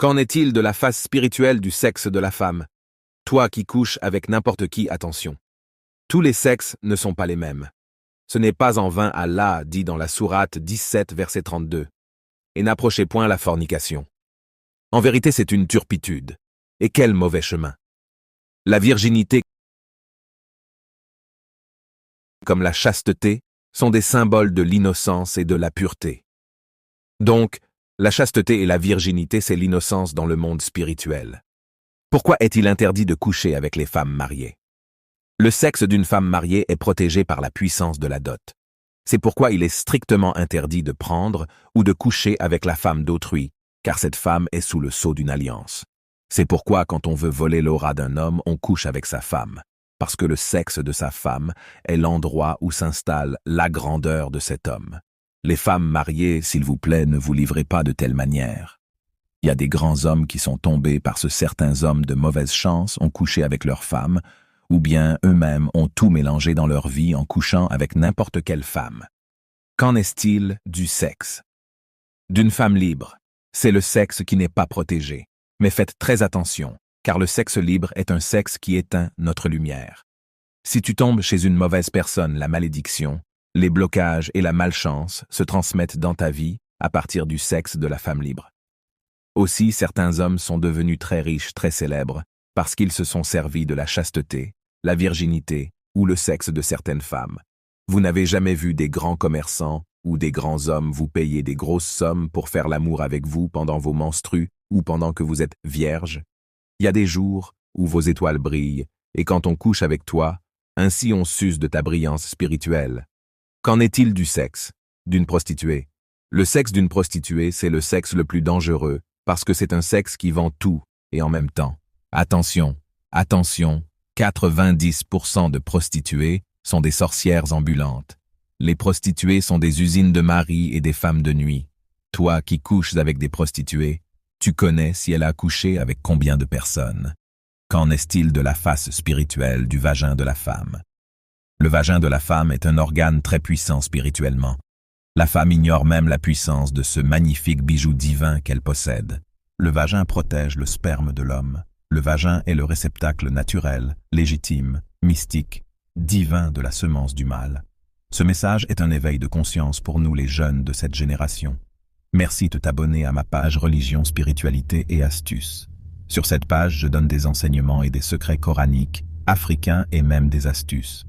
Qu'en est-il de la face spirituelle du sexe de la femme? Toi qui couches avec n'importe qui, attention. Tous les sexes ne sont pas les mêmes. Ce n'est pas en vain Allah dit dans la sourate 17 verset 32. Et n'approchez point la fornication. En vérité, c'est une turpitude. Et quel mauvais chemin. La virginité comme la chasteté sont des symboles de l'innocence et de la pureté. Donc, la chasteté et la virginité, c'est l'innocence dans le monde spirituel. Pourquoi est-il interdit de coucher avec les femmes mariées? Le sexe d'une femme mariée est protégé par la puissance de la dot. C'est pourquoi il est strictement interdit de prendre ou de coucher avec la femme d'autrui, car cette femme est sous le sceau d'une alliance. C'est pourquoi quand on veut voler l'aura d'un homme, on couche avec sa femme, parce que le sexe de sa femme est l'endroit où s'installe la grandeur de cet homme. Les femmes mariées, s'il vous plaît, ne vous livrez pas de telle manière. Il y a des grands hommes qui sont tombés parce que certains hommes de mauvaise chance ont couché avec leurs femmes, ou bien eux-mêmes ont tout mélangé dans leur vie en couchant avec n'importe quelle femme. Qu'en est-il du sexe? D'une femme libre, c'est le sexe qui n'est pas protégé. Mais faites très attention, car le sexe libre est un sexe qui éteint notre lumière. Si tu tombes chez une mauvaise personne, la malédiction, les blocages et la malchance se transmettent dans ta vie à partir du sexe de la femme libre. Aussi, certains hommes sont devenus très riches, très célèbres, parce qu'ils se sont servis de la chasteté, la virginité ou le sexe de certaines femmes. Vous n'avez jamais vu des grands commerçants ou des grands hommes vous payer des grosses sommes pour faire l'amour avec vous pendant vos menstrues ou pendant que vous êtes vierge? Il y a des jours où vos étoiles brillent, et quand on couche avec toi, ainsi on s'use de ta brillance spirituelle. Qu'en est-il du sexe d'une prostituée? Le sexe d'une prostituée, c'est le sexe le plus dangereux, parce que c'est un sexe qui vend tout, et en même temps. Attention, attention, 90% de prostituées sont des sorcières ambulantes. Les prostituées sont des usines de mari et des femmes de nuit. Toi qui couches avec des prostituées, tu connais si elle a couché avec combien de personnes. Qu'en est-il de la face spirituelle du vagin de la femme? Le vagin de la femme est un organe très puissant spirituellement. La femme ignore même la puissance de ce magnifique bijou divin qu'elle possède. Le vagin protège le sperme de l'homme. Le vagin est le réceptacle naturel, légitime, mystique, divin de la semence du mâle. Ce message est un éveil de conscience pour nous les jeunes de cette génération. Merci de t'abonner à ma page Religion, Spiritualité et Astuces. Sur cette page, je donne des enseignements et des secrets coraniques, africains et même des astuces.